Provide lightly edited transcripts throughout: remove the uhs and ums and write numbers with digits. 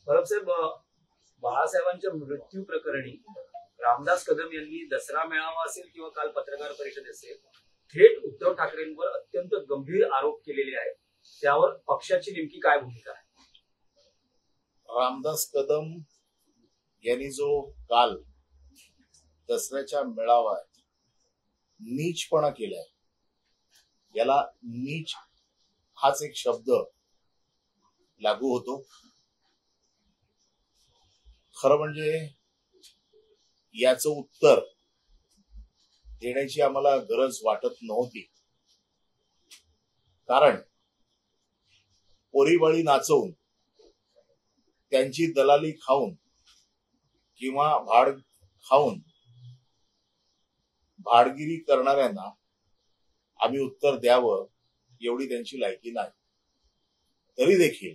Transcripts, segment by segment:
परबसाहेब, बाळासाहेबांच्या मृत्यू प्रकरणी रामदास कदम यांनी दसरा मेळावा असेल किंवा काल पत्रकार परिषद असेल, थेट उद्धव ठाकरेंवर अत्यंत गंभीर आरोप केलेले आहेत. त्यावर पक्षाची नेमकी काय भूमिका आहे? रामदास कदम यांनी जो काल दसऱ्याच्या मेळाव्यात नीचपणा केलाय, याला नीच हाच एक शब्द लागू होतो. खरं म्हणजे याचं उत्तर देण्याची आम्हाला गरज वाटत नव्हती, कारण पोरीबाळी नाचवून त्यांची दलाली खाऊन किंवा भाड खाऊन भाडगिरी करणाऱ्यांना आम्ही उत्तर द्यावं एवढी त्यांची लायकी नाही. तरी देखील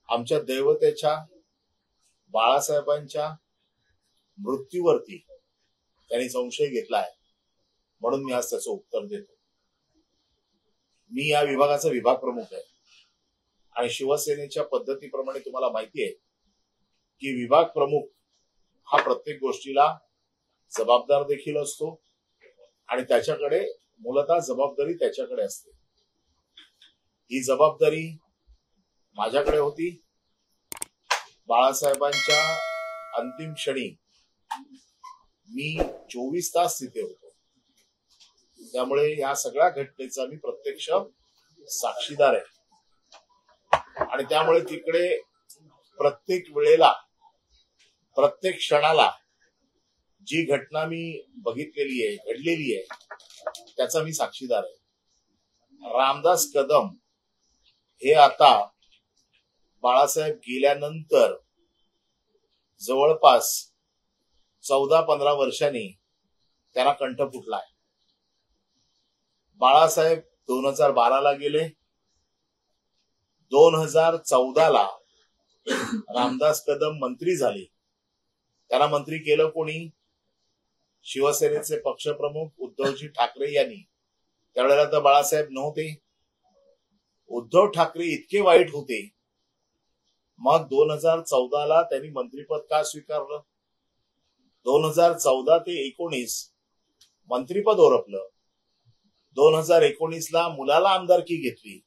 आमच्या दैवतेच्या बाळासाहेबांच्या मृत्यूवरती त्यांनी संशय घेतलाय, म्हणून मी आज त्याचं उत्तर देतो. मी या विभागाचा विभाग प्रमुख आहे आणि शिवसेनेच्या पद्धतीप्रमाणे तुम्हाला माहिती आहे की विभाग प्रमुख हा प्रत्येक गोष्टीला जबाबदार देखील असतो आणि त्याच्याकडे मूलतः जबाबदारी त्याच्याकडे असते. ही जबाबदारी माझ्याकडे होती. बाळासाहेबांच्या अंतिम क्षणी मी 24 तास तिथे होतो, त्यामुळे या सगळ्या घटनेचा मी प्रत्यक्ष साक्षीदार आहे आणि त्यामुळे तिकडे प्रत्येक वेळेला प्रत्येक क्षणाला जी घटना मी बघितलेली आहे, घडलेली आहे, त्याचा मी साक्षीदार आहे. रामदास कदम हे आता बाळासाहेब गेल्यानंतर जवळपास 14-15 वर्षांनी त्यांना कंठ फुटलाय. बाळासाहेब 2012ला गेले, 2014ला रामदास कदम मंत्री झाले. त्यांना मंत्री केलं कोणी? शिवसेनेचे पक्षप्रमुख उद्धवजी ठाकरे यांनी. त्यावेळेला तर बाळासाहेब नव्हते. उद्धव ठाकरे इतके वाईट होते, मग 2014ला त्यांनी मंत्रिपद का स्वीकारलं? 2014 ते 2019 मंत्रिपद ओरपलं. 2019ला मुलाला आमदारकी घेतली.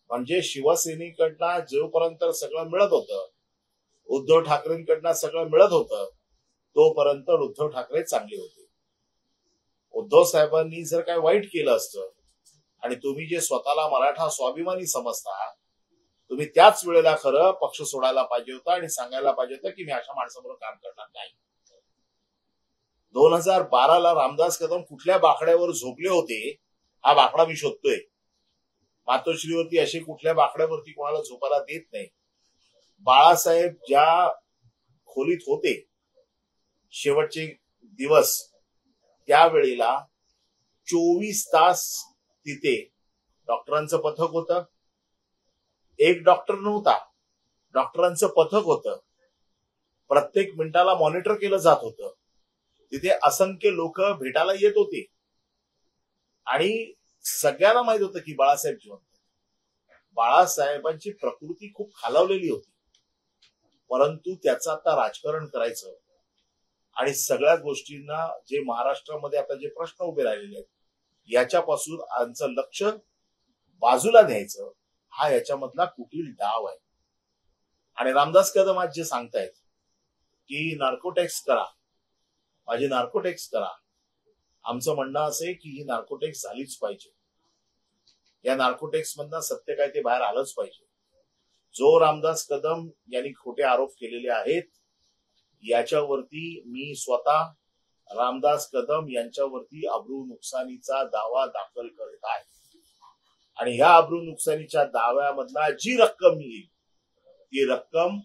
म्हणजे शिवसेनेकडनं जोपर्यंत सगळं मिळत होतं, उद्धव ठाकरेंकडनं सगळं मिळत होतं, तोपर्यंत उद्धव ठाकरे चांगले होते. उद्धव साहेबांनी जर काय वाईट केलं असतं आणि तुम्ही जे स्वतःला मराठा स्वाभिमानी समजता, तुम्ही त्याच वेळेला खरं पक्ष सोडायला पाहिजे होता आणि सांगायला पाहिजे होतं की मी अशा माणसाबरोबर काम करणार नाही. 2012ला रामदास कदम कुठल्या बाकड्यावर झोपले होते हा बाकडा मी शोधतोय. मातोश्रीवरती असे कुठल्या बाकड्यावरती कोणाला झोपायला देत नाही. बाळासाहेब ज्या खोलीत होते शेवटचे दिवस, त्यावेळेला 24 तास तिथे डॉक्टरांचं पथक होतं. एक डॉक्टर नव्हता, डॉक्टरांचं पथक होतं. प्रत्येक मिनिटाला मॉनिटर केलं जात होतं. तिथे असंख्य लोक भेटायला येत होते आणि सगळ्यांना माहित होतं की बाळासाहेब जिवंत. बाळासाहेबांची प्रकृती खूप खालावलेली होती, परंतु त्याचं आता राजकारण करायचं आणि सगळ्या गोष्टींना जे महाराष्ट्रामध्ये आता जे प्रश्न उभे राहिलेले आहेत याच्यापासून आमचं लक्ष बाजूला न्यायचं, हा याच्यामधला कुटील डाव आहे. आणि रामदास कदम आज जे सांगतायत की नार्कोटेक्स करा, माझी नार्कोटेक्स करा, आमचं म्हणणं असं की ही नार्कोटेक्स झालीच पाहिजे. या नार्कोटेक्स मधनं सत्य काय ते बाहेर आलंच पाहिजे. जो रामदास कदम यांनी खोटे आरोप केलेले आहेत याच्यावरती मी स्वतः रामदास कदम यांच्यावरती अब्रू नुकसानीचा दावा दाखल करत आहे आणि ह्या अब्रू नुकसानीच्या दाव्यामधला जी रक्कम येईल ती रक्कम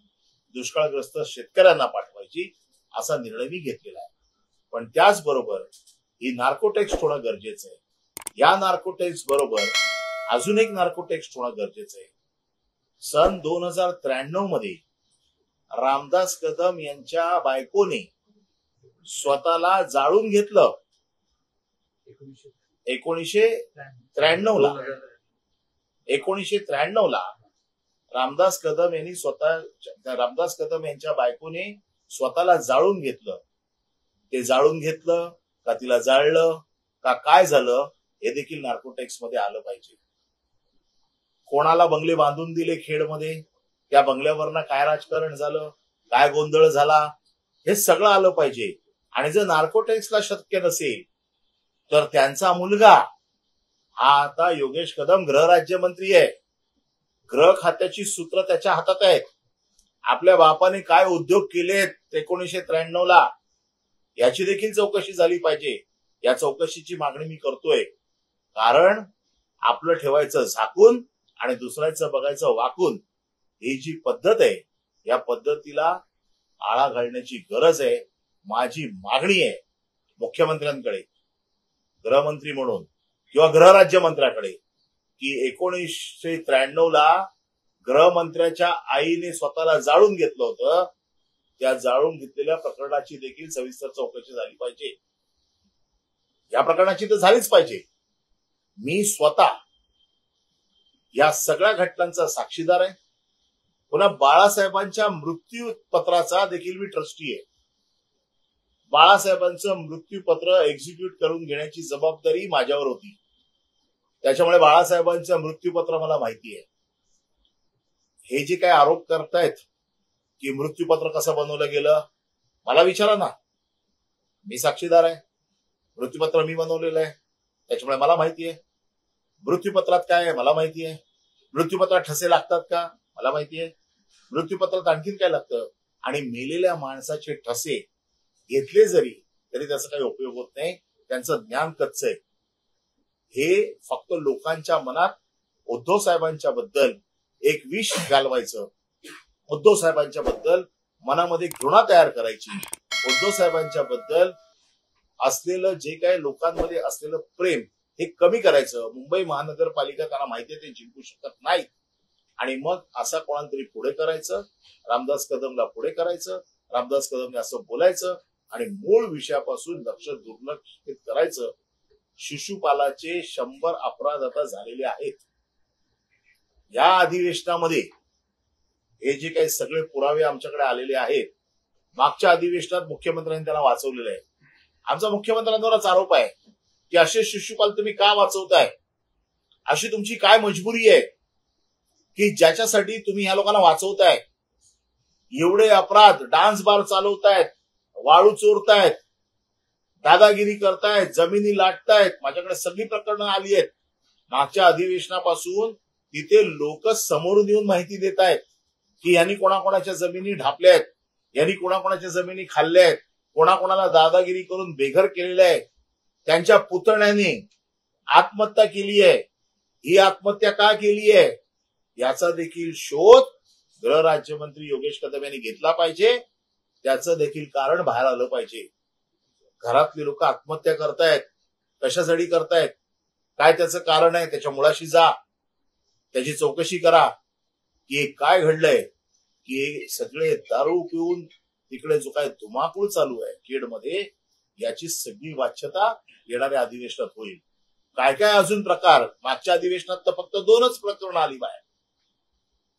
दुष्काळग्रस्त शेतकऱ्यांना पाठवायची असा निर्णय मी घेतलेला आहे. पण त्याचबरोबर ही नार्कोटेक्स होणं गरजेचं आहे. या नार्कोटेक्स बरोबर अजून एक नार्कोटेक्स होणं गरजेचं आहे. सन 2093 मध्ये रामदास कदम यांच्या बायकोने स्वतःला जाळून घेतलं. 1993ला रामदास कदम यांच्या बायकोने स्वतःला जाळून घेतलं. ते जाळून घेतलं का तिला जाळलं का काय झालं हे देखील नार्कोटेक्स मध्ये आलं पाहिजे. कोणाला बंगले बांधून दिले खेडमध्ये, त्या बंगल्यावरनं काय राजकारण झालं, काय गोंधळ झाला, हे सगळं आलं पाहिजे. आणि जर नार्कोटेक्सला शक्य नसेल तर त्यांचा मुलगा हा आता योगेश कदम गृहराज्यमंत्री आहे. गृह खात्याची सूत्र त्याच्या हातात आहेत. आपल्या बापाने काय उद्योग केलेत 1993 याची देखील चौकशी झाली पाहिजे. या चौकशीची मागणी मी करतोय. कारण आपलं ठेवायचं झाकून आणि दुसऱ्याचं बघायचं वाकून, ही जी पद्धत आहे या पद्धतीला आळा घालण्याची गरज आहे. माझी मागणी आहे मुख्यमंत्र्यांकडे, गृहमंत्री म्हणून किंवा गृहराज्यमंत्र्याकडे, की 1993 गृहमंत्र्याच्या आईने स्वतःला जाळून घेतलं होतं, त्या जाळून घेतलेल्या प्रकरणाची देखील सविस्तर चौकशी झाली पाहिजे. या प्रकरणाची तर झालीच पाहिजे. मी स्वतः या सगळ्या घटनांचा साक्षीदार आहे. पुन्हा बाळासाहेबांच्या मृत्यूपत्राचा देखील मी ट्रस्टी आहे. बाळासाहेबांचं मृत्यूपत्र एक्झिक्यूट करून घेण्याची जबाबदारी माझ्यावर होती. त्याच्यामुळे बाळासाहेबांचं मृत्यूपत्र मला माहिती आहे. हे जे काही आरोप करतायत की मृत्यूपत्र कसं बनवलं गेलं, मला विचारा ना. मी साक्षीदार आहे. मृत्यूपत्र मी बनवलेलं आहे, त्याच्यामुळे मला माहिती आहे. मृत्यूपत्रात काय आहे मला माहिती आहे. मृत्यूपत्रात ठसे लागतात का मला माहिती आहे. मृत्यूपत्रात आणखीन काय लागतं. आणि मेलेल्या माणसाचे ठसे घेतले जरी तरी त्याचा काही उपयोग होत नाही. त्यांचं ज्ञान कच्चं आहे. हे फक्त लोकांच्या मनात उद्धव साहेबांच्या बद्दल एक विष घालवायचं, उद्धव साहेबांच्या बद्दल मनामध्ये घृणा तयार करायची, उद्धव साहेबांच्या बद्दल असलेलं जे काही लोकांमध्ये असलेलं प्रेम हे कमी करायचं. मुंबई महानगरपालिका त्यांना माहितीये ते जिंकू शकत नाहीत. आणि मग असा कोणाला तरी पुढे करायचं, रामदास कदमला पुढे करायचं, रामदास कदमने असं बोलायचं आणि मूळ विषयापासून लक्ष दुर्लक्षित करायचं. शिशुपालाचे 100 अपराध आता झालेले आहेत. या अधिवेशनामध्ये हे जे काही सगळे पुरावे आमच्याकडे आलेले आहेत, मागच्या अधिवेशनात मुख्यमंत्र्यांनी त्यांना वाचवलेलं आहे. आमचा मुख्यमंत्र्यांवरच आरोप आहे की असे शिशुपाल तुम्ही का वाचवताय, अशी तुमची काय मजबुरी आहे की ज्याच्यासाठी तुम्ही ह्या लोकांना वाचवताय. एवढे अपराध, डान्स बार चालवतायत, वाळू चोरतायत, दादागिरी करतायत, जमिनी लाटतायत. माझ्याकडे सगळी प्रकरणं आली आहेत मागच्या अधिवेशनापासून. तिथे लोक समोरून येऊन माहिती देत आहेत की यांनी कोणाकोणाच्या जमिनी ढापल्या आहेत, यांनी कोणाकोणाच्या जमिनी खाल्ल्या आहेत, कोणाकोणाला दादागिरी करून बेघर केलेलं आहे, त्यांच्या पुतण्याने आत्महत्या केली आहे. ही आत्महत्या का केली आहे याचा देखील शोध गृहराज्यमंत्री योगेश कदम यांनी घेतला पाहिजे. त्याचं देखील कारण बाहेर आलं पाहिजे. घरातली लोक आत्महत्या करतायत, कशासाठी करतायत, काय त्याचं कारण आहे, त्याच्या मुळाशी जा, त्याची चौकशी करा की काय घडलंय. की सगळे दारू पिऊन तिकडे जो काय धुमाकूळ चालू आहे खेडमध्ये, याची सगळी वाच्यता येणाऱ्या अधिवेशनात होईल. काय काय अजून प्रकार, मागच्या अधिवेशनात तर फक्त 2च प्रकरण आली बाहेर.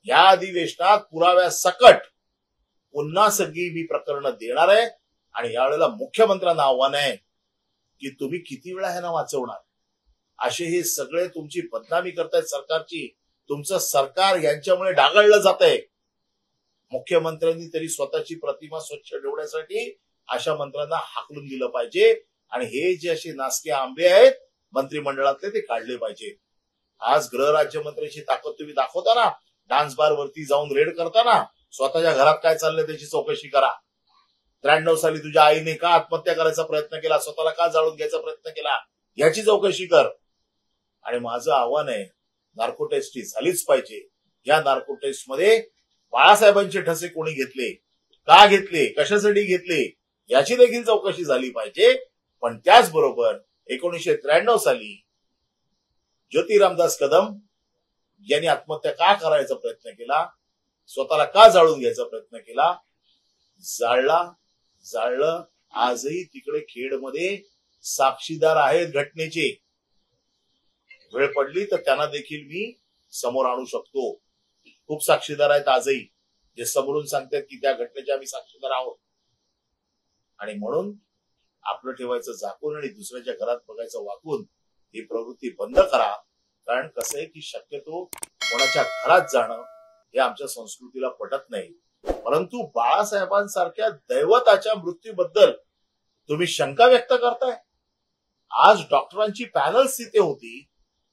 या अधिवेशनात पुराव्या सकट पुन्हा सगळी मी प्रकरणं देणार आहे. आणि यावेळेला मुख्यमंत्र्यांना आव्हान आहे की तुम्ही किती वेळा ह्यांना वाचवणार. असे हे सगळे तुमची बदनामी करतायत सरकारची. तुमचं सरकार यांच्यामुळे डागाळलं जात आहे. मुख्यमंत्र्यांनी तरी स्वतःची प्रतिमा स्वच्छ ठेवण्यासाठी अशा मंत्र्यांना हाकलून दिलं पाहिजे. आणि हे जे असे नासके आंबे आहेत मंत्रिमंडळातले ते काढले पाहिजे. आज गृहराज्यमंत्र्यांची ताकद तुम्ही दाखवताना, डान्स बार वरती जाऊन रेड करताना, स्वतःच्या घरात काय चाललंय त्याची चौकशी करा. 93 साली तुझ्या आईने का आत्महत्या करायचा प्रयत्न केला, स्वतःला का जाळून घ्यायचा प्रयत्न केला, याची चौकशी कर. आणि माझं आव्हान आहे, नार्को टेस्ट ही झालीच पाहिजे. या नार्को टेस्ट मध्ये बाळासाहेबांचे ठसे कोणी घेतले, का घेतले, कशासाठी घेतले, याची देखील चौकशी झाली पाहिजे. पण त्याचबरोबर 1993 साली ज्योती रामदास कदम यांनी आत्महत्या का करायचा प्रयत्न केला, स्वतःला का जाळून घ्यायचा प्रयत्न केला, जाळलं. आजही तिकडे खेडमध्ये साक्षीदार आहेत घटनेचे. वेळ पडली तर त्यांना देखील मी समोर आणू शकतो. खूप साक्षीदार आहेत आजही, जे समोरून सांगतात की त्या घटनेचे आम्ही साक्षीदार आहोत. आणि म्हणून आपलं ठेवायचं झाकून आणि दुसऱ्याच्या घरात बघायचं वाकून ही प्रवृत्ती बंद करा. कारण कसं आहे की शक्यतो कोणाच्या घरात जाणं हे आमच्या संस्कृतीला पटत नाही. परंतु बाळासाहेबांसारख्या दैवताच्या मृत्यूबद्दल तुम्ही शंका व्यक्त करताय. आज डॉक्टरांची पॅनल्स तिथे होती,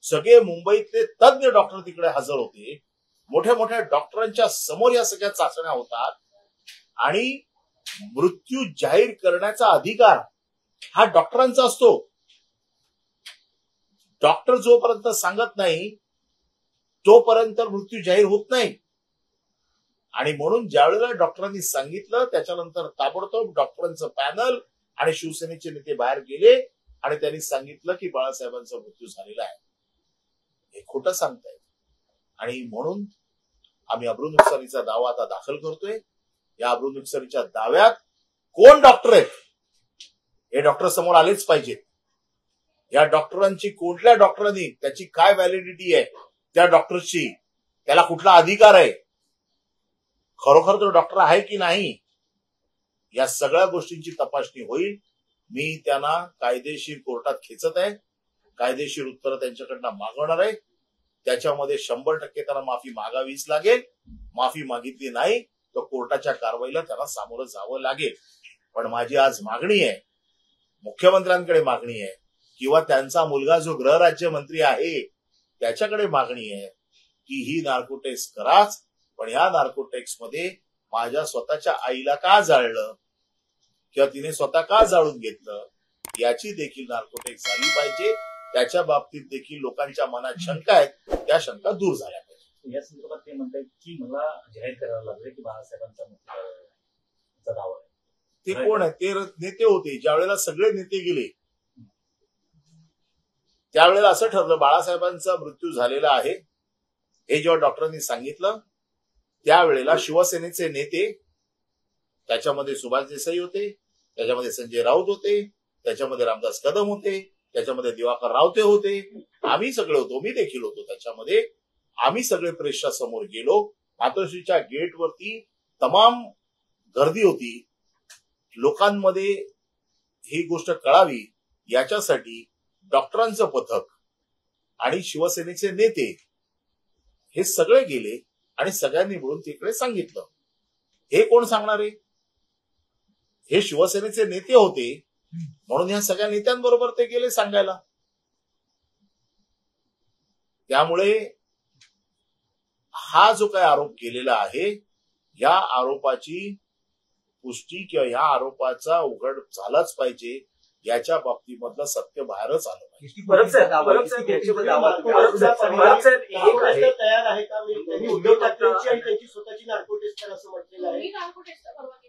सगळे मुंबईतले तज्ञ डॉक्टर तिकडे हजर होते, मोठ्या मोठ्या डॉक्टरांच्या समोर या सगळ्या चाचण्या होतात आणि मृत्यू जाहीर करण्याचा अधिकार हा डॉक्टरांचा असतो. डॉक्टर जोपर्यंत सांगत नाही तोपर्यंत मृत्यू जाहीर होत नाही. आणि म्हणून ज्यावेळेला डॉक्टरांनी सांगितलं त्याच्यानंतर ताबडतोब डॉक्टरांचं पॅनल आणि शिवसेनेचे नेते बाहेर गेले आणि त्यांनी सांगितलं की बाळासाहेबांचा मृत्यू झालेला आहे. हे खोटं सांगतायत. आणि म्हणून आम्ही अब्रू नुकसानीचा दावा आता दाखल करतोय. या अब्रू नुकसानीच्या दाव्यात कोण डॉक्टर आहेत हे डॉक्टर समोर आलेच पाहिजेत. या डॉक्टरांची कुठल्या डॉक्टरांनी त्याची काय व्हॅलिडिटी आहे, त्या डॉक्टरची त्याला कुठला अधिकार आहे, खरोखर तो डॉक्टर आहे की नाही, या सगळ्या गोष्टींची तपासणी होईल. मी त्यांना कायदेशीर कोर्टात खेचत आहे. कायदेशीर उत्तर त्यांच्याकडनं मागवणार आहे. त्याच्यामध्ये 100% त्यांना माफी मागावीच लागेल. माफी मागितली नाही तर कोर्टाच्या कारवाईला त्यांना सामोरं जावं लागेल. पण माझी आज मागणी आहे, मुख्यमंत्र्यांकडे मागणी आहे किंवा त्यांचा मुलगा जो गृहराज्यमंत्री आहे त्याच्याकडे मागणी आहे की ही नार्कोटेक्स कराच, पण या नार्कोटेक्स मध्ये माझ्या स्वतःच्या आईला का जाळलं किंवा तिने स्वतः का जाळून घेतलं याची देखील नार्कोटेक्स झाली पाहिजे. त्याच्या बाबतीत देखील लोकांच्या मनात शंका आहेत, त्या शंका दूर झाल्या पाहिजे. या संदर्भात ते म्हणतात की मला जाहीर करावं लागलं की बाळासाहेबांचा मृत्यू दावा आहे. ते कोण आहे? ते नेते होते. ज्या वेळेला सगळे नेते गेले त्यावेळेला असं ठरलं बाळासाहेबांचा मृत्यू झालेला आहे हे जेव्हा डॉक्टरांनी सांगितलं त्यावेळेला शिवसेनेचे नेते, त्याच्यामध्ये सुभाष देसाई होते, त्याच्यामध्ये संजय राऊत होते, त्याच्यामध्ये रामदास कदम होते, त्याच्यामध्ये दिवाकर रावते होते, आम्ही सगळे होतो, मी देखील होतो त्याच्यामध्ये. आम्ही सगळे प्रेसच्या समोर गेलो. मातोश्रीच्या गेटवरती तमाम गर्दी होती. लोकांमध्ये ही गोष्ट कळावी याच्यासाठी डॉक्टरांचं पथक आणि शिवसेनेचे नेते हे सगळे गेले आणि सगळ्यांनी मिळून तिकडे सांगितलं. हे कोण सांगणार आहे? हे शिवसेनेचे नेते होते म्हणून या सगळ्या नेत्यांबरोबर ते गेले सांगायला. त्यामुळे हा जो काही आरोप केलेला आहे या आरोपाची पुष्टी किंवा या आरोपाचा उघड झालाच पाहिजे. याच्या बाबतीमधलं सत्य बाहेरच आलं पाहिजे. तयार आहे का? उद्धव ठाकरेंची आणि त्यांची स्वतःची नार्कोटेक्स असं म्हटलेलं आहे.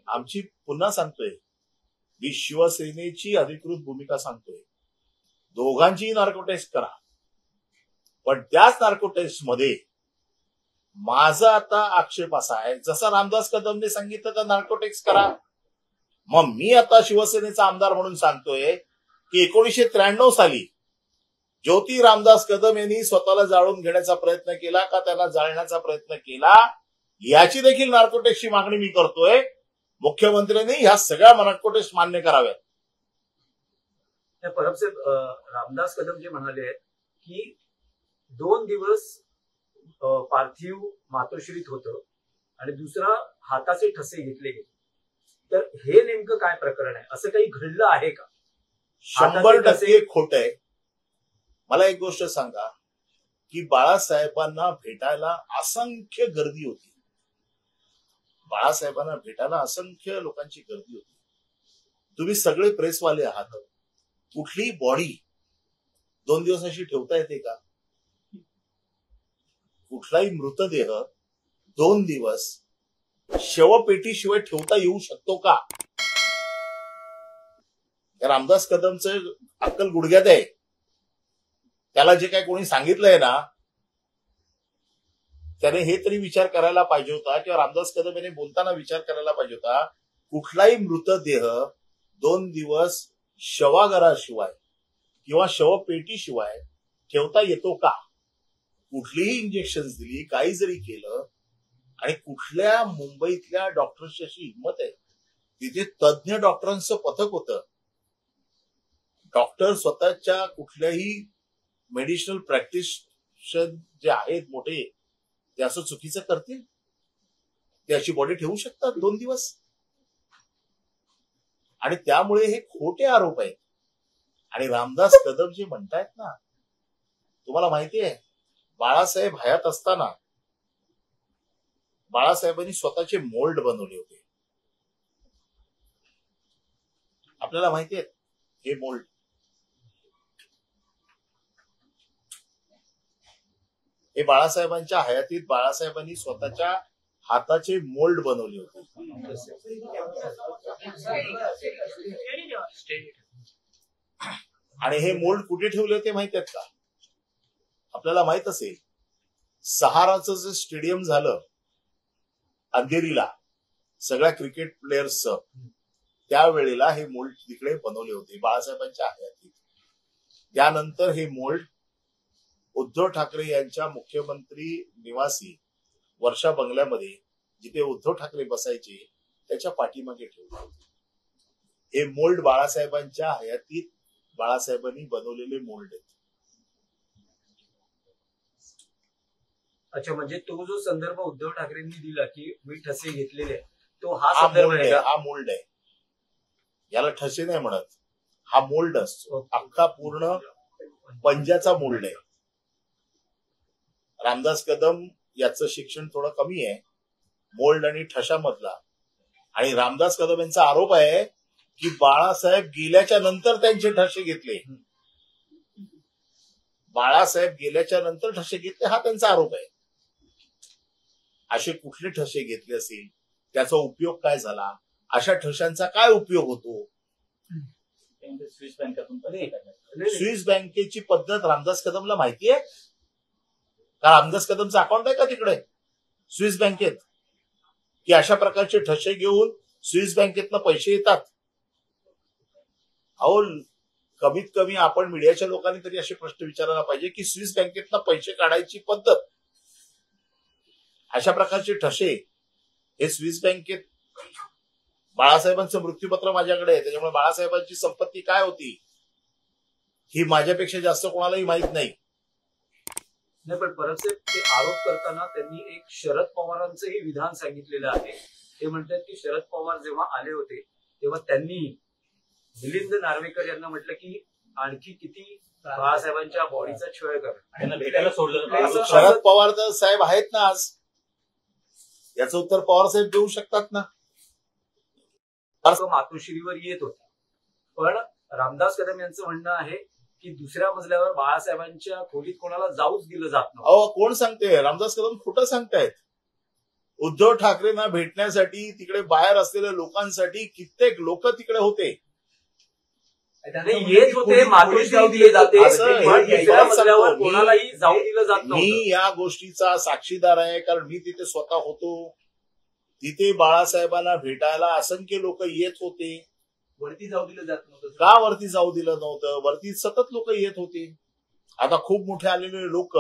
आमची पुन्हा सांगतोय, मी शिवसेनेची अधिकृत भूमिका सांगतोय, दोघांचीही नार्कोटेक्स करा, पण त्याच नार्कोटेक्स मध्ये माझा आता आक्षेप असा आहे, जसा रामदास कदमने सांगितलं तर नार्कोटेक्स करा. मग मी आता शिवसेनेचा आमदार म्हणून सांगतोय की 1993 साली ज्योती रामदास कदम यांनी स्वतःला जाळून घेण्याचा प्रयत्न केला का त्यांना जाळण्याचा प्रयत्न केला याची देखील नार्कोटेक्सची मागणी मी करतोय. मुख्यमंत्र्यांनी ह्या सगळ्या नार्कोटेक्स मान्य कराव्यात. परब साहेब, रामदास कदम जे म्हणाले आहेत की 2 दिवस पार्थिव मातोश्रीत होतं आणि दुसरा हाताचे ठसे घेतले गेले, तर हे नेमकं काय प्रकरण आहे? असं काही घडलं आहे का? 100% खोट आहे. मला एक गोष्ट सांगा की बाळासाहेबांना भेटायला असंख्य गर्दी होती. बाळासाहेबांना भेटायला असंख्य लोकांची गर्दी होती. तुम्ही सगळे प्रेसवाले आहात. कुठली बॉडी 2 दिवस अशी ठेवता येते का? कुठलाही मृतदेह 2 दिवस शवपेटीशिवाय ठेवता येऊ शकतो का? रामदास कदमचं अक्कल गुडघ्यात आहे. त्याला जे काही कोणी सांगितलंय ना त्याने हे तरी विचार करायला पाहिजे होता किंवा रामदास कदम यांनी बोलताना विचार करायला पाहिजे होता, कुठलाही मृतदेह 2 दिवस शवागाराशिवाय किंवा शवपेटीशिवाय ठेवता येतो का? कुठलीही इंजेक्शन दिली, काही जरी केलं आणि कुठल्या मुंबईतल्या डॉक्टर्सची अशी हिंमत आहे, तिथे तज्ज्ञ डॉक्टरांचं पथक होतं. डॉक्टर स्वतःच्या कुठल्याही मेडिसिनल प्रॅक्टिशन जे आहेत मोठे, ते असं चुकीचं करतील? ते अशी बॉडी ठेवू शकतात 2 दिवस? आणि त्यामुळे हे खोटे आरोप आहेत. आणि रामदास कदम जे म्हणतायत ना, तुम्हाला माहितीये बाळासाहेब हयात असताना बाळासाहेबांनी स्वतःचे मोल्ड बनवले होते. आपल्याला माहिती आहेत हे मोल्ड. हे बाळासाहेबांच्या हयातीत बाळासाहेबांनी स्वतःच्या हाताचे मोल्ड बनवले होते. आणि हे मोल्ड कुठे ठेवले होते माहित आहेत का? आपल्याला माहित असेल, सहाराचं जे स्टेडियम झालं अंधेरीला सगळ्या क्रिकेट प्लेयर्सचं, त्यावेळेला हे मोल्ड तिकडे बनवले होते बाळासाहेबांच्या हयातीत. त्यानंतर हे मोल्ड उद्धव ठाकरे यांच्या मुख्यमंत्री निवासी वर्षा बंगल्यामध्ये, जिथे उद्धव ठाकरे बसायचे, त्याच्या पाठीमागे ठेवले. हे मोल्ड बाळासाहेबांच्या हयातीत बाळासाहेबांनी बनवलेले मोल्ड आहेत. अच्छा, म्हणजे तो जो संदर्भ उद्धव ठाकरेंनी दिला की मी ठसे घेतलेले आहे, तो हा हा संदर्भ मोल्ड आहे आहे. का? हा मोल्ड आहे. याला ठसे नाही म्हणत, हा मोल्ड असतो. अख्खा पूर्ण पंजाचा मोल्ड आहे. रामदास कदम याचं शिक्षण थोडं कमी आहे मोल्ड आणि ठशामधला. आणि रामदास कदम यांचा आरोप आहे की बाळासाहेब गेल्याच्या नंतर त्यांचे ठसे घेतले. बाळासाहेब गेल्याच्या नंतर ठसे घेतले, हा त्यांचा आरोप आहे. असे कुठले ठसे घेतले असतील, त्याचा उपयोग काय झाला, अशा ठशांचा काय उपयोग होतो? स्विस बँकेतून स्विस बँकेची पद्धत रामदास कदमला माहिती आहे का? रामदास कदमचं अकाउंट आहे का तिकडे स्विस बँकेत, की अशा प्रकारचे ठसे घेऊन स्विस बँकेतनं पैसे येतात? अहो, कमीत कमी आपण मीडियाच्या लोकांनी तरी असे प्रश्न विचारायला पाहिजे की स्विस बँकेतनं पैसे काढायची पद्धत, अशा प्रकारचे ठसे हे स्विस बँकेत. बाळासाहेबांचं मृत्यूपत्र माझ्याकडे आहे, त्याच्यामुळे बाळासाहेबांची संपत्ती काय होती ही माझ्यापेक्षा जास्त कोणालाही माहित नाही. नाही, पण परत ते आरोप करताना त्यांनी एक शरद पवारांचंही विधान सांगितलेलं आहे. ते म्हणतात की शरद पवार जेव्हा आले होते तेव्हा त्यांनी मिलिंद नार्वेकर यांना म्हटलं की आणखी किती बाळासाहेबांच्या बॉडीचा छळ कर. त्यांना भेटायला सोडलं. शरद पवार तर साहेब आहेत ना आज, याचं उत्तर पवार साहेब देऊ शकतात ना. मातोश्रीवर येत होते, पण रामदास कदम यांचं म्हणणं आहे की दुसऱ्या मजल्यावर बाळासाहेबांच्या खोलीत कोणाला जाऊच दिलं जात नव्हतं. अहो, कोण सांगते? रामदास कदम खोटं सांगतायत. उद्धव ठाकरेंना भेटण्यासाठी तिकडे बाहेर असलेल्या लोकांसाठी कित्येक लोक तिकडे होते, येत होते, मातोश्रीवर दिले जाते, असं हे पण दुसऱ्या मी मजल्यावर सांगतो. कोणालाही जाऊ दिलं जात नव्हतं. मी या गोष्टीचा साक्षीदार आहे, कारण मी तिथे स्वतः होतो. तिथे बाळासाहेबांना भेटायला असंख्य लोक येत होते. वरती जाऊ दिलं जात नव्हतं. का वरती जाऊ दिलं नव्हतं? वरती सतत लोक येत होते. आता खूप मोठे आलेले लोक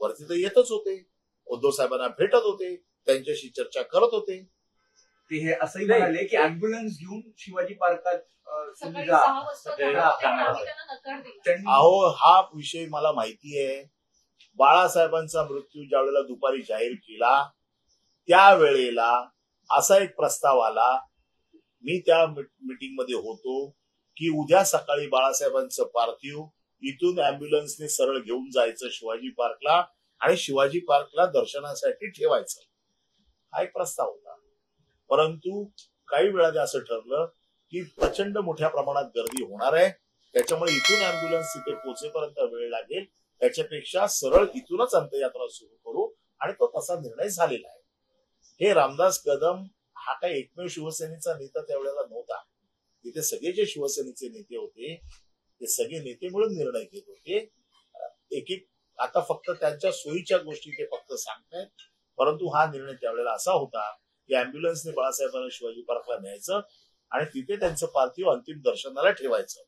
वरती तर येतच होते, उद्धव साहेबांना भेटत होते, त्यांच्याशी चर्चा करत होते. ते हे असंही म्हणाले की अँब्युलन्स घेऊन शिवाजी पार्कात सकाळी जा. 6 वाजता त्यांना नकार दिला. त्यांनी अहो, हा विषय मला माहिती आहे. बाळासाहेबांचा मृत्यू ज्या वेळेला दुपारी जाहीर केला त्यावेळेला असा एक प्रस्ताव आला, मी त्या मीटिंगमध्ये होतो, की उद्या सकाळी बाळासाहेबांचं पार्थिव इथून अँब्युलन्सने सरळ घेऊन जायचं शिवाजी पार्कला आणि शिवाजी पार्कला दर्शनासाठी ठेवायचं. हा एक प्रस्ताव होता. परंतु काही वेळाने असं ठरलं की प्रचंड मोठ्या प्रमाणात गर्दी होणार आहे, त्याच्यामुळे इथून अँब्युलन्स तिथे पोहोचेपर्यंत वेळ लागेल, त्याच्यापेक्षा सरळ इथूनच अंत्ययात्रा सुरू करू, आणि तो तसा निर्णय झालेला आहे. हे रामदास कदम हा काही एकमेव शिवसेनेचा नेता त्यावेळेला नव्हता. तिथे सगळे जे शिवसेनेचे नेते होते ते सगळे नेते मिळून निर्णय घेत होते. एक एक आता फक्त त्यांच्या सोयीच्या गोष्टी ते फक्त सांगतायत. परंतु हा निर्णय त्यावेळेला असा होता की अँब्युलन्सने बाळासाहेबांना शिवाजी पार्कला न्यायचं आणि तिथे त्यांचं पार्थिव अंतिम दर्शनाला ठेवायचं.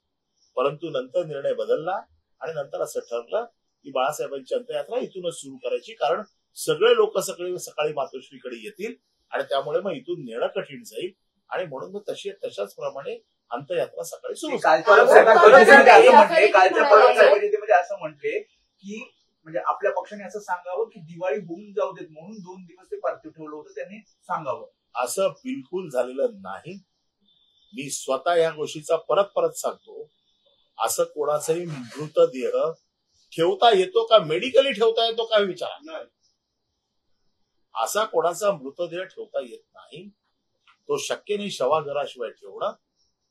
परंतु नंतर निर्णय बदलला आणि नंतर असं ठरलं की बाळासाहेबांची अंत्ययात्रा इथूनच सुरू करायची, कारण सगळे लोक सकाळी मातोश्रीकडे येतील आणि त्यामुळे मग इथून नेणं कठीण जाईल आणि म्हणून मग तशाच प्रमाणे अंत्ययात्रा सकाळी सुरू कालच्या परिषदेमध्ये असं म्हटले की म्हणजे आपल्या पक्षाने असं सांगावं की दिवाळी होऊन जाऊ देत म्हणून 2 दिवस ते पार्थिव ठेवलं होतं, त्यांनी सांगावं. असं बिलकुल झालेलं नाही. मी स्वतः या गोष्टीचा परत सांगतो, असं कोणाचाही मृतदेह ठेवता येतो का, मेडिकली ठेवता येतो का विचारा. असा कोणाचा मृतदेह ठेवता येत नाही, तो शक्य नाही शवागाराशिवाय ठेवणं.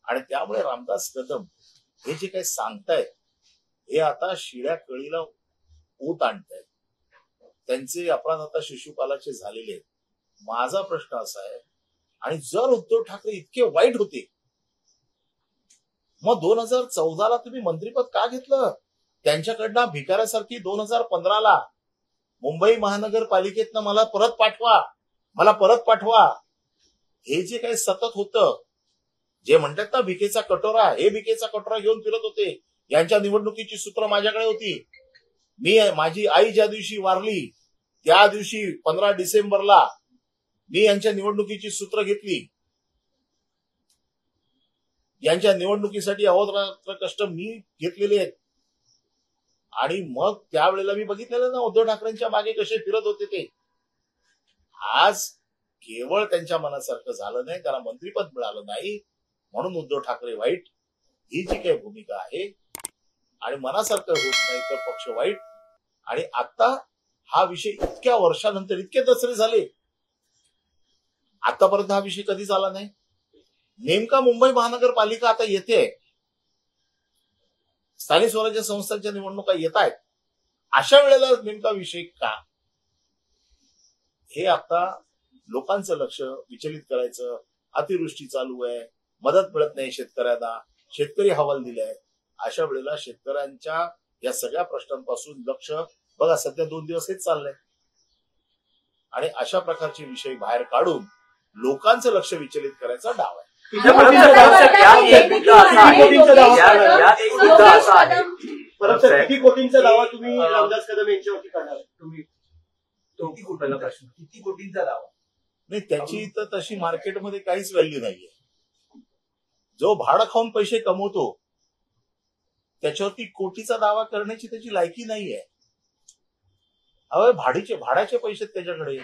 आणि त्यामुळे रामदास कदम हे जे काही सांगतायत हे आता शिळ्या कळीला ऊत आणतायत. त्यांचे अपराध आता शिशुपालाचे झालेले आहेत. माझा प्रश्न असा आहे, आणि जर उद्धव ठाकरे इतके वाईट होते मग 2014ला तुम्ही मंत्रिपद का घेतलं? त्यांच्याकडनं भिकाऱ्यासारखी 2015ला मुंबई महानगरपालिकेतनं मला परत पाठवा हे जे काही सतत होतं, जे म्हणतात ना भिकेचा कटोरा, हे भिकेचा कटोरा घेऊन फिरत होते. यांच्या निवडणुकीची सूत्र माझ्याकडे होती. माझी आई ज्या दिवशी वारली त्या दिवशी 15 डिसेंबरला मी यांच्या निवडणुकीची सूत्र घेतली. यांच्या निवडणुकीसाठी अहोरात्र कष्ट मी घेतलेले आहेत. आणि मग त्यावेळेला मी बघितलेलं ना उद्धव ठाकरेंच्या मागे कसे फिरत होते ते. आज केवळ त्यांच्या मनासारखं झालं नाही, त्यांना मंत्रिपद मिळालं नाही म्हणून उद्धव ठाकरे वाईट, ही जी काही भूमिका आहे. आणि मनासारखं होत नाही तर पक्ष वाईट. आणि आता हा विषय इतक्या वर्षानंतर इतके दसरे झाले, आतापर्यंत हा विषय कधी झाला नाही. नेमका मुंबई महानगरपालिका आता येते, स्थानिक स्वराज्य संस्थांच्या निवडणुका येत आहेत, अशा वेळेला नेमका विषय का, हे आता लोकांचं लक्ष विचलित करायचं. अतिवृष्टी चालू आहे, मदत मिळत नाही शेतकऱ्यांना, शेतकरी हवाल दिलाय. अशा वेळेला शेतकऱ्यांच्या या सगळ्या प्रश्नांपासून लक्ष बघा, सध्या 2 दिवस हेच चाललंय. आणि अशा प्रकारचे विषय बाहेर काढून लोकांचं लक्ष विचलित करायचा डाव आहे. किती कोटींचा दावा तुम्ही रामदास कदम यांच्यावरती करणार? तुम्ही तो पहिला प्रश्न, किती कोटींचा दावा? नाही, त्याची तर तशी मार्केटमध्ये काहीच व्हॅल्यू नाहीये. जो भाडं खाऊन पैसे कमवतो त्याच्यावरती कोटीचा दावा करण्याची त्याची लायकी नाहीये. भाड्याचे पैसे त्याच्याकडे,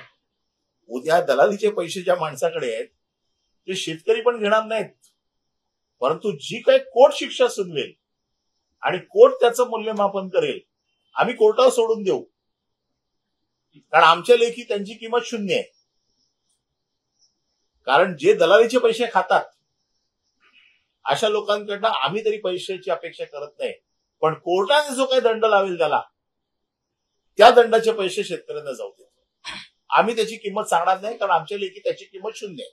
उद्या दलालीचे पैसे ज्या माणसाकडे आहेत ते शेतकरी पण घेणार नाहीत. परंतु जी काही कोर्ट शिक्षा सुनवेल आणि कोर्ट त्याचं मूल्यमापन करेल, आम्ही कोर्टावर सोडून देऊ, कारण आमच्या लेखी त्यांची किंमत 0 आहे. कारण जे दलालीचे पैसे खातात अशा लोकांकडनं आम्ही तरी पैशाची अपेक्षा करत नाही. पण कोर्टाने जो काही दंड लावेल त्या दंडाचे पैसे शेतकऱ्यांना जाऊ देत. आम्ही त्याची किंमत सांगणार नाही, कारण आमच्या लेखी त्याची किंमत 0 आहे.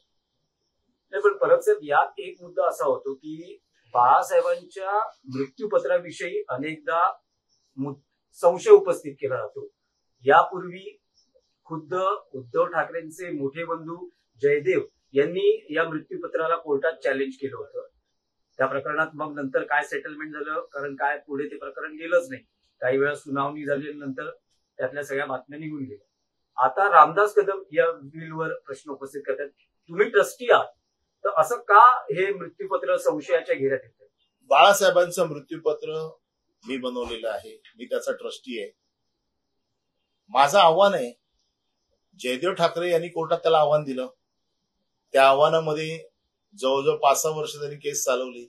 नाही, पण परब साहेब, यात एक मुद्दा असा होतो की बाळासाहेबांच्या मृत्यूपत्राविषयी अनेकदा संशय उपस्थित केला जातो. यापूर्वी खुद्द उद्धव ठाकरेंचे मोठे बंधू जयदेव यांनी या मृत्यूपत्राला कोर्टात चॅलेंज केलं होतं. त्या प्रकरणात मग नंतर काय सेटलमेंट झालं, कारण काय पुढे ते प्रकरण गेलंच नाही. काही वेळा सुनावणी झाल्यानंतर त्यातल्या सगळ्या बातम्या निघून गेल्या. आता रामदास कदम या बिलवर प्रश्न उपस्थित करतात, तुम्ही ट्रस्टी आहात, तर असं का हे मृत्यूपत्र संशयाच्या घेऱ्यात येतं? बाळासाहेबांचं मृत्यूपत्र मी बनवलेलं आहे, मी त्याचा ट्रस्टी आहे. माझं आव्हान आहे, जयदेव ठाकरे यांनी कोर्टात त्याला आव्हान दिलं. त्या आव्हानामध्ये जवळजवळ 5-6 वर्ष त्यांनी केस चालवली.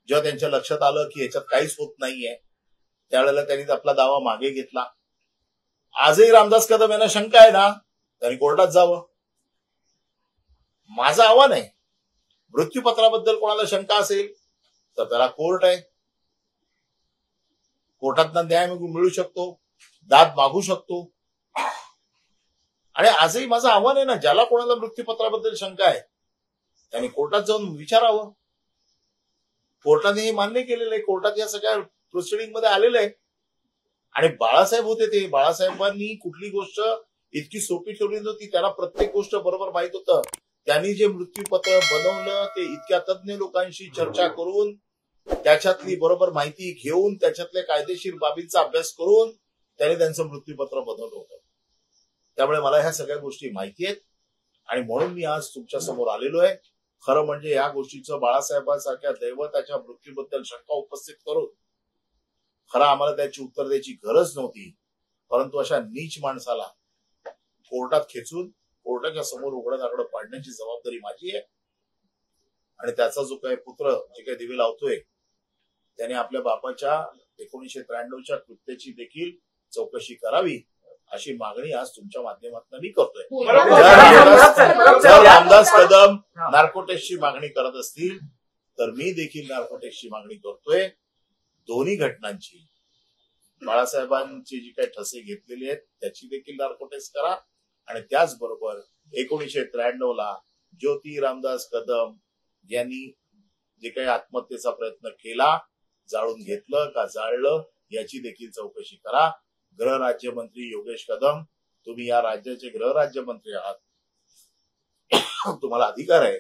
जेव्हा त्यांच्या लक्षात आलं की याच्यात काहीच होत नाहीये त्यावेळेला त्यांनी आपला दावा मागे घेतला. आजही रामदास कदम यांना शंका आहे ना, त्यांनी कोर्टात जावं. माझं आव्हान आहे, मृत्यूपत्राबद्दल कोणाला शंका असेल तर त्याला कोर्ट आहे, कोर्टातनं न्याय मिळू शकतो, दाद मागू शकतो. आणि आजही माझं आव्हान आहे ना, ज्याला कोणाला मृत्यूपत्राबद्दल शंका आहे त्यांनी कोर्टात जाऊन विचारावं. कोर्टाने हे मान्य केलेलं आहे, कोर्टात या सगळ्या प्रोसिडिंग मध्ये आलेलं आहे. आणि बाळासाहेब होते ते, बाळासाहेबांनी कुठली गोष्ट इतकी सोपी ठेवली नव्हती. त्यांना प्रत्येक गोष्ट बरोबर माहित होतं. त्यांनी जे मृत्यूपत्र बनवलं ते इतक्या तज्ञ लोकांशी चर्चा करून, त्याच्यातली बरोबर माहिती घेऊन, त्याच्यातल्या कायदेशीर बाबींचा अभ्यास करून त्यांनी त्यांचं मृत्यूपत्र बनवलं होतं. त्यामुळे मला ह्या सगळ्या गोष्टी माहिती आहेत आणि म्हणून मी आज तुमच्या समोर आलेलो आहे. खरं म्हणजे या गोष्टीचं बाळासाहेबांसारख्या दैवताच्या मृत्यूबद्दल शंका उपस्थित करून खरं आम्हाला त्याची उत्तर द्यायची गरज नव्हती, परंतु अशा नीच माणसाला कोर्टात खेचून कोर्टाच्या समोर उघडं दाखडं पाडण्याची जबाबदारी माझी आहे. आणि त्याचा जो काही पुत्र जे काही दिवे लावतोय त्याने आपल्या बापाच्या 1993च्या कृत्याची देखील चौकशी करावी अशी मागणी आज तुमच्या माध्यमातून मी करतोय. जर रामदास कदम नार्कोटेक्सची मागणी करत असतील तर मी देखील नार्कोटेक्सची मागणी करतोय. दोन्ही घटनांची, बाळासाहेबांची जी काही ठसे घेतलेली आहेत त्याची देखील नार्कोटेक्स करा आणि त्याचबरोबर 1993ला ज्योती रामदास कदम यांनी जे काही आत्महत्येचा प्रयत्न केला, जाळून घेतलं का जाळलं याची देखील चौकशी करा. गृहराज्यमंत्री योगेश कदम, तुम्ही या राज्याचे गृहराज्यमंत्री आहात, तुम्हाला अधिकार आहे,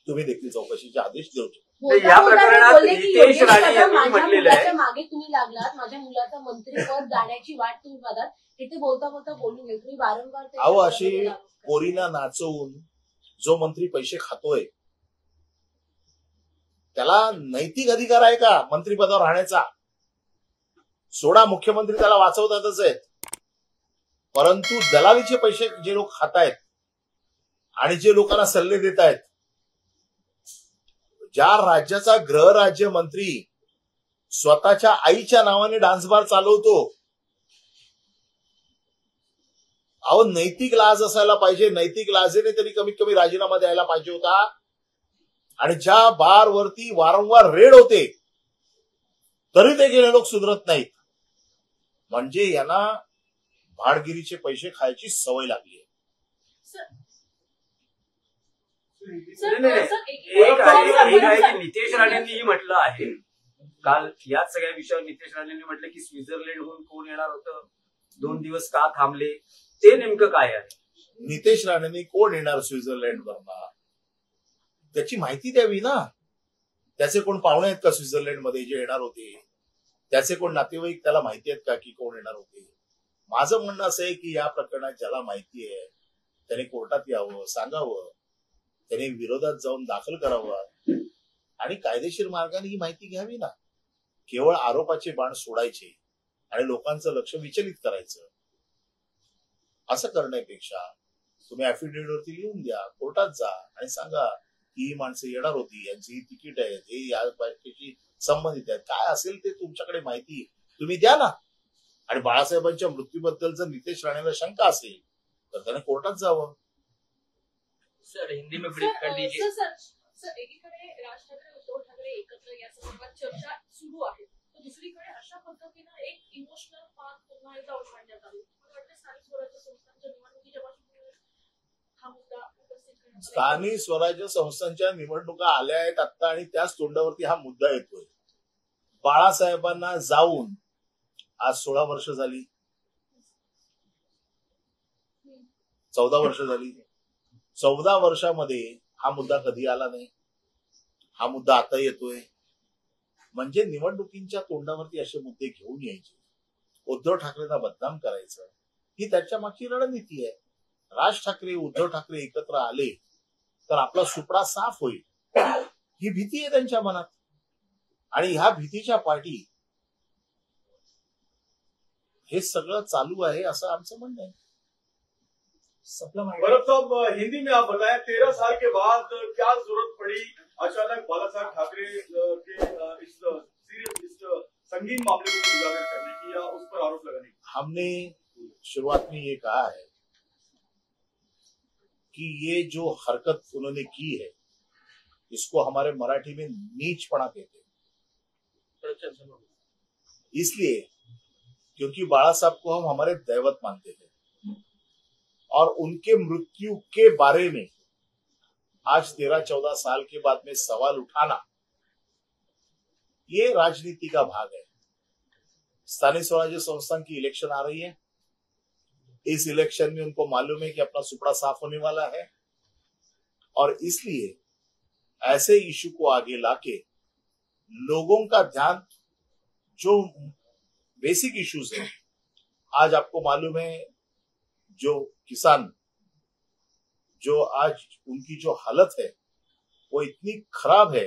तुम्ही देखील चौकशीचे आदेश देऊ शकता. या प्रकरणात नितेश राणे यांनी म्हटलेलं आहे, मागे तुम्ही लागलात, माझ्या मुलाचं मंत्रीपद जाण्याची वाट तुम्ही बघाल, हे ते बोलता बोलता बोलून गेले. तुम्ही वारंवार अहो, अशी पोरीना नाचवून जो मंत्री पैसे खातोय त्याला नैतिक अधिकार आहे का मंत्रिपदावर राहण्याचा? सोडा, मुख्यमंत्री त्याला वाचवतातच आहेत, परंतु दलालीचे पैसे जे लोक खात आहेत आणि जे लोकांना सल्ले देत आहेत, ज्या राज्याचा गृहराज्यमंत्री स्वतःच्या आईच्या नावाने डान्स बार चालवतो, अहो नैतिक लाज असायला पाहिजे. नैतिक लाजेने तरी कमीत कमी राजीनामा द्यायला पाहिजे होता. आणि ज्या बारवरती वारंवार रेड होते तरी ते गेले लोक सुधरत नाहीत, म्हणजे यांना भाडगिरीचे पैसे खायची सवय लागली आहे. एक आहे की नितेश राणेंनीही म्हटलं आहे, काल याच सगळ्या विषयावर नितेश राणेंनी म्हटलं की स्वित्झर्लंडहून कोण येणार होतं, 2 दिवस का थांबले, ते नेमकं काय आहे? नितेश राणेंनी कोण येणार स्वित्झर्लंड वरना त्याची माहिती द्यावी ना. त्याचे कोण पाहुणे आहेत का स्वित्झर्लंड मध्ये जे येणार होते? त्याचे कोण नातेवाईक त्याला माहिती आहेत का की कोण येणार होते? माझं म्हणणं असं आहे की या प्रकरणात ज्याला माहिती आहे त्याने कोर्टात यावं, सांगावं, त्याने विरोधात जाऊन दाखल करावं आणि कायदेशीर मार्गाने ही माहिती घ्यावी ना. केवळ आरोपाचे बाण सोडायचे आणि लोकांचं लक्ष विचलित करायचं, असं करण्यापेक्षा तुम्ही ऍफिडेव्हिटवरती लिहून द्या, कोर्टात जा आणि सांगा ही माणसं येणार होती, यांची ही तिकीट आहेत, हे या गोष्टीशी संबंधित आहेत, काय असेल ते तुमच्याकडे माहिती तुम्ही द्या ना. आणि बाळासाहेबांच्या मृत्यूबद्दल जर नितेश राणेला शंका असेल तर त्याने कोर्टात जावं. सर हिंदी में ब्रीफ कर दीजिए. सर, एकीकडे राज ठाकरे उद्धव ठाकरे एकत्र या संदर्भात चर्चा सुरू आहे, तर दुसरीकडे अशा पद्धतीनं एक इमोशनल पार्ट पुन्हा एकदा उभारण्यात आली. मला वाटतं स्थानिक स्वराज्य संस्थांच्या निवडणुकीच्या पार्श्वभूमीवर हा मुद्दा उपस्थित करण्यात आला. स्थानिक स्वराज्य संस्थांच्या निवडणुका आल्या आहेत आता आणि त्याच तोंडावरती हा मुद्दा येतोय. बाळासाहेबांना जाऊन आज 16 वर्ष झाली, 14 वर्ष झाली. 14 वर्षामध्ये हा मुद्दा कधी आला नाही, हा मुद्दा आता येतोय. म्हणजे निवडणुकींच्या तोंडावरती असे मुद्दे घेऊन यायचे, उद्धव ठाकरेंना बदनाम करायचं, ही त्याच्या मागची रणनीती आहे. राज ठाकरे उद्धव ठाकरे एकत्र आले तर आपला सुपडा साफ होईल ही भीती आहे त्यांच्या मनात आणि ह्या भीतीच्या पाठी हे सगळं चालू आहे असं आमचं म्हणणं आहे. भरत साहब, हिंदी में आप बताएं, 13 साल के बाद क्या जरूरत पड़ी अचानक बाला साहब ठाकरे के इस संगीन मामले को उजागर करने की या उस पर आरोप लगाने की? हमने शुरुआत में ये कहा है कि ये जो हरकत उन्होंने की है इसको हमारे मराठी में नीचपना कहते हैं, इसलिए क्योंकि बाला साहब को हम हमारे दैवत मानते थे और उनके मृत्यु के बारे में आज 13-14 साल के बाद में सवाल उठाना ये राजनीति का भाग है. स्थानीय स्वराज्य संस्थान की इलेक्शन आ रही है, इस इलेक्शन में उनको मालूम है कि अपना सुपड़ा साफ होने वाला है और इसलिए ऐसे इशू को आगे लाके लोगों का ध्यान जो बेसिक इश्यूज हैं, आज आपको मालूम है जो किसान, जो आज उनकी जो हालत है वो इतनी खराब है,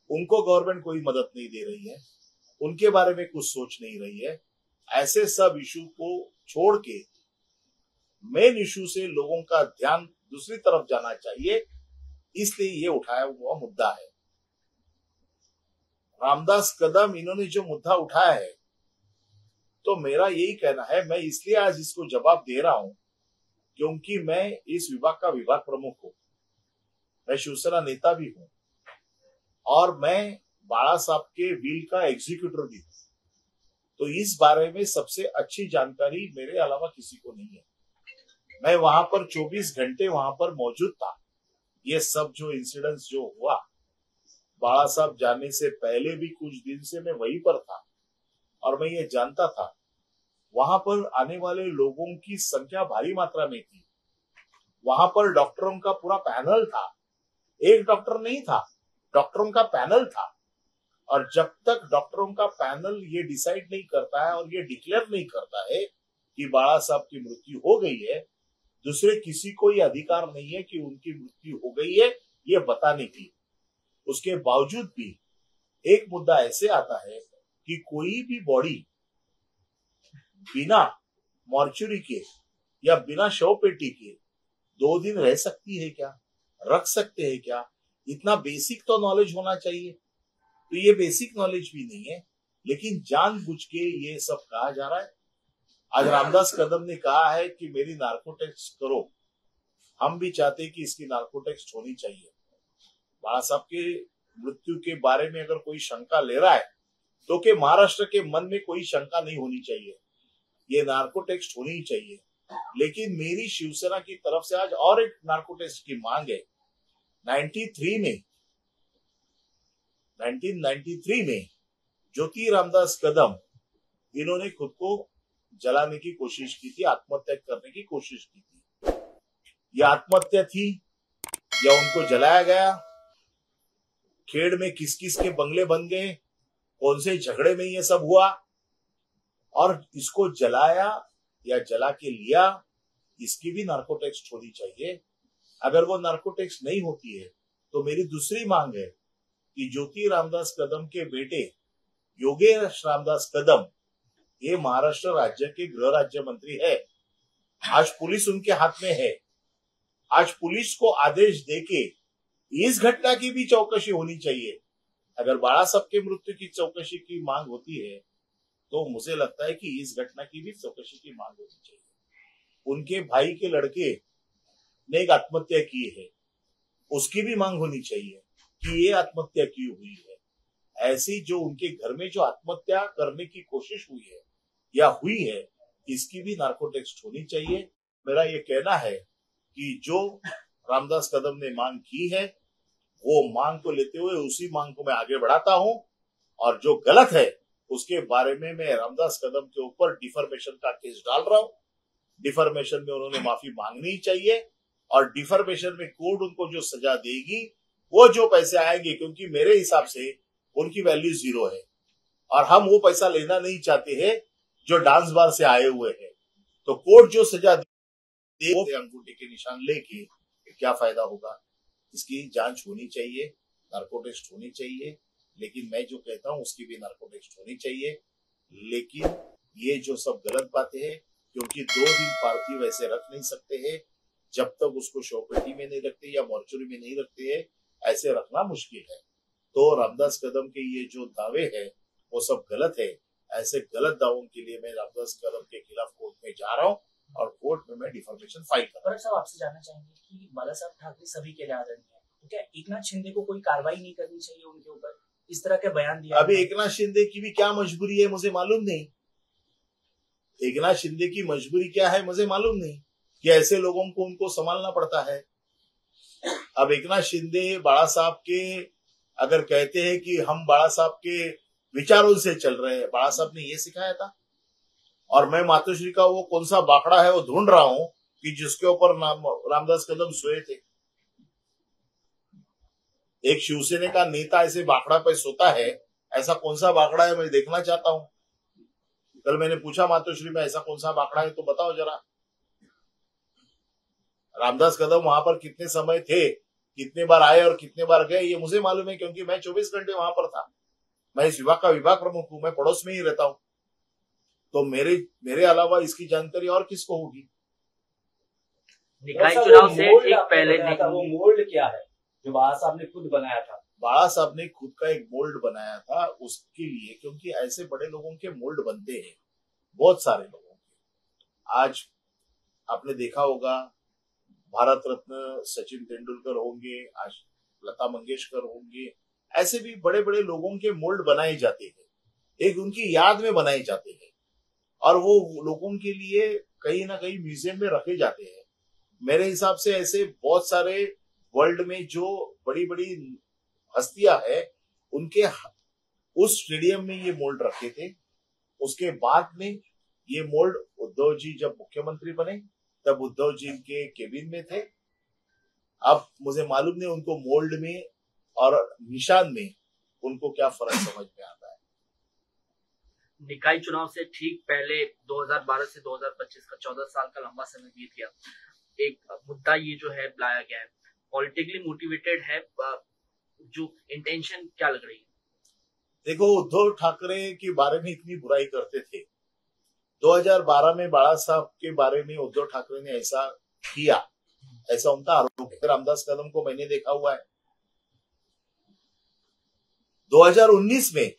उनको गवर्नमेंट कोई मदद नहीं दे रही है, उनके बारे में कुछ सोच नहीं रही है। ऐसे सब इशू को छोड़ के मेन इशू से लोगों का ध्यान दूसरी तरफ जाना चाहिए, इसलिए ये उठाया हुआ मुद्दा है। रामदास कदम इन्होंने जो मुद्दा उठाया है, तो मेरा यही कहना है, मैं इसलिए आज इसको जवाब दे रहा हूं क्योंकि मैं इस विभाग का विभाग प्रमुख हूं, मैं शिवसेना नेता भी हूं और मैं बाला साहब के व्हील का एग्जीक्यूटिव भी हूं। तो इस बारे में सबसे अच्छी जानकारी मेरे अलावा किसी को नहीं है। मैं वहां पर 24 घंटे वहां पर मौजूद था। ये सब जो इंसिडेंट्स जो हुआ, बाला साहब जाने से पहले भी कुछ दिन से मैं वहीं पर था और मैं ये जानता था। वहां पर आने वाले लोगों की संख्या भारी मात्रा में थी। वहां पर डॉक्टरों का पूरा पैनल था, एक डॉक्टर नहीं था, डॉक्टरों का पैनल था। और जब तक डॉक्टरों का पैनल ये डिसाइड नहीं करता है और ये डिक्लेयर नहीं करता है कि बाला साहब की मृत्यु हो गई है, दूसरे किसी को ये अधिकार नहीं है कि उनकी मृत्यु हो गई है ये बताने की। उसके बावजूद भी एक मुद्दा ऐसे आता है कि कोई भी बॉडी बिना मॉर्चुरी के या बिना शव पेटी के 2 दिन रह सकती है क्या, रख सकते हैं क्या? इतना बेसिक तो नॉलेज होना चाहिए। तो ये बेसिक नॉलेज भी नहीं है, लेकिन जानबूझ के ये सब कहा जा रहा है। आज रामदास कदम ने कहा है कि मेरी नार्को टेस्ट करो। हम भी चाहते हैं कि इसकी नार्को टेस्ट होनी चाहिए। बाला साहब के मृत्यु के बारे में अगर कोई शंका ले रहा है तो कि महाराष्ट्र के मन में कोई शंका नहीं होनी चाहिए, ये नार्को टेस्ट होनी ही चाहिए। लेकिन मेरी शिवसेना की तरफ से आज और एक नार्को टेस्ट की मांग है। 1993 में ज्योति रामदास कदम इन्होंने खुद को जलाने की कोशिश की थी, आत्महत्या करने की कोशिश की थी। यह आत्महत्या थी या उनको जलाया गया? खेड़ में किस किस के बंगले बन गए, कौन से झगड़े में ये सब हुआ, और इसको जलाया या जला के लिया, इसकी भी नार्को टेस्ट होनी चाहिए। अगर वो नार्को टेस्ट नहीं होती है तो मेरी दूसरी मांग है कि ज्योति रामदास कदम के बेटे योगेश रामदास कदम ये महाराष्ट्र राज्य के गृह राज्य मंत्री है। आज पुलिस उनके हाथ में है। आज पुलिस को आदेश देके इस घटना की भी चौकसी होनी चाहिए। अगर बाला साहब के मृत्यु की चौकसी की मांग होती है तो मुझे लगता है कि इस घटना की भी चौकसी की मांग होनी चाहिए। उनके भाई के लड़के ने एक आत्महत्या की है, उसकी भी मांग होनी चाहिए कि ये आत्महत्या की हुई है। ऐसी जो उनके घर में जो आत्महत्या करने की कोशिश हुई है या हुई है, इसकी भी नार्को टेस्ट होनी चाहिए। मेरा ये कहना है कि जो रामदास कदम ने मांग की है वो मांग को लेते हुए उसी मांग को मैं आगे बढ़ाता हूं, और जो गलत है उसके बारे में मैं रामदास कदम के ऊपर डिफर्मेशन का केस डाल रहा हूं। डिफर्मेशन में उन्होंने माफी मांगनी चाहिए और डिफर्मेशन में कोर्ट उनको जो सजा देगी वो जो पैसे आएंगे, क्योंकि मेरे हिसाब से उनकी वैल्यू 0 है और हम वो पैसा लेना नहीं चाहते हैं जो डांस बार से आए हुए हैं। तो कोर्ट जो सजा दे वो अंगूठे के निशान लेके क्या फायदा होगा? इसकी जांच होनी चाहिए, नार्को टेस्ट होनी चाहिए। लेकिन मैं जो कहता हूं उसकी भी नार्को टेस्ट होनी चाहिए। लेकिन ये जो सब गलत बातें हैं, क्योंकि 2 दिन पार्थिव ऐसे रख नहीं सकते हैं जब तक उसको शवपेटी में नहीं रखते या मॉर्चुरी में नहीं रखते हैं, ऐसे रखना मुश्किल है। तो रामदास कदम के ये जो दावे हैं वो सब गलत है। ऐसे गलत दावों के लिए मैं रामदास कदम के खिलाफ कोर्ट में जा रहा हूँ और कोर्ट में मैं डिफॉर्मेशन फाइल कर रहा हूँ। साहब आपसे जानना चाहेंगे कि बाला साहब ठाकरे सभी के लिए आदरणीय है, तो क्या एकनाथ शिंदे को कोई कार्रवाई नहीं करनी चाहिए उनके ऊपर? इस तरह के बयान दिया। अभी एकनाथ शिंदे की भी क्या मजबूरी है मुझे मालूम नहीं। एकनाथ शिंदे की मजबूरी क्या है मुझे मालूम नहीं कि ऐसे लोगों को उनको संभालना पड़ता है। अब एकनाथ शिंदे बाला साहब के अगर कहते हैं कि हम बाला साहब के विचारों से चल रहे हैं, बाला साहब ने ये सिखाया था, और मैं मातोश्री का वो कौन सा बाखड़ा है वो ढूंढ रहा हूं कि जिसके ऊपर रामदास कदम सोए थे। एक शिवसेना का नेता ऐसे बाखड़ा पे सोता है, ऐसा कौन सा बाखड़ा है मैं देखना चाहता हूं। कल मैंने पूछा मातोश्री में ऐसा कौन सा बाखड़ा है तो बताओ जरा। रामदास कदम वहां पर कितने समय थे, कितने बार आए और कितने बार गए, ये मुझे मालूम है, क्योंकि मैं 24 घंटे वहां पर था। मैं इस विभाग का विभाग प्रमुख हूं, मैं पड़ोस में ही रहता हूं, तो मेरे अलावा इसकी जानकारी और किसको होगी। निकाय चुनाव से ठीक पहले वो मोल्ड क्या है जो बाला साहब ने खुद बनाया था? बाला साहब ने खुद का एक मोल्ड बनाया था उसके लिए, क्योंकि ऐसे बड़े लोगों के मोल्ड बनते हैं, बहुत सारे लोगों के। आज आपने देखा होगा, भारत रत्न सचिन तेंदुलकर होंगे, आज लता मंगेशकर होंगे, ऐसे भी बड़े बड़े लोगों के मोल्ड बनाए जाते हैं, एक उनकी याद में बनाए जाते हैं, और वो लोगों के लिए कहीं ना कहीं म्यूजियम में रखे जाते हैं। मेरे हिसाब से ऐसे बहुत सारे वर्ल्ड में जो बड़ी बड़ी हस्तियां हैं, उनके उस स्टेडियम में ये मोल्ड रखे थे। उसके बाद में ये मोल्ड उद्धव जी जब मुख्यमंत्री बने तब उद्धव जी के केबिन में थे। अब मुझे मालूम नहीं उनको मोल्ड में और निशान में उनको क्या फर्क समझ में आता है। निकाय चुनाव से ठीक पहले 2012 से 2025 का 14 साल का लंबा समय बीत गया। एक मुद्दा ये जो है लाया गया है, पॉलिटिकली मोटिवेटेड है, जो इंटेंशन क्या लग रही है? देखो, उद्धव ठाकरे के बारे में इतनी बुराई करते थे, 2012 में बाला साहब के बारे में उद्धव ठाकरे ने ऐसा किया, ऐसा उनका आरोप है। रामदास कदम को मैंने देखा हुआ है 2019 में,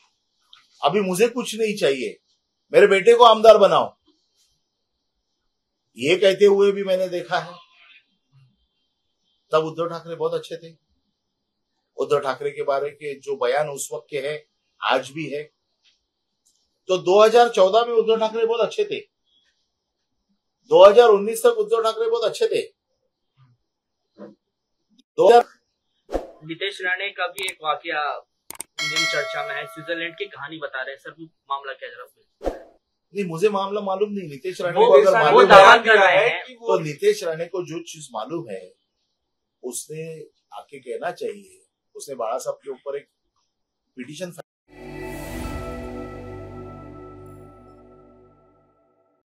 अभी मुझे कुछ नहीं चाहिए, मेरे बेटे को आमदार बनाओ, ये कहते हुए भी मैंने देखा है। तब उद्धव ठाकरे बहुत अच्छे थे। उद्धव ठाकरे के बारे के जो बयान उस वक्त के हैं आज भी है। तो 2014 में उद्धव ठाकरे बहुत अच्छे थे, 2019 तक उद्धव ठाकरे बहुत अच्छे थे। नितेश राणे का भी एक वाकया इंडियन चर्चा में है, स्विट्जरलैंड की कहानी बता रहे हैं सर, वो मामला क्या जरा? नहीं, मुझे मामला मालूम नहीं। नितेश राणे वो को अगर वो मालूम दावा है कर रहे हैं कि वो तो नितेश राणे को जो चीज मालूम है उसने आके कहना चाहिए। उसने बाला साहब के ऊपर एक पिटीशन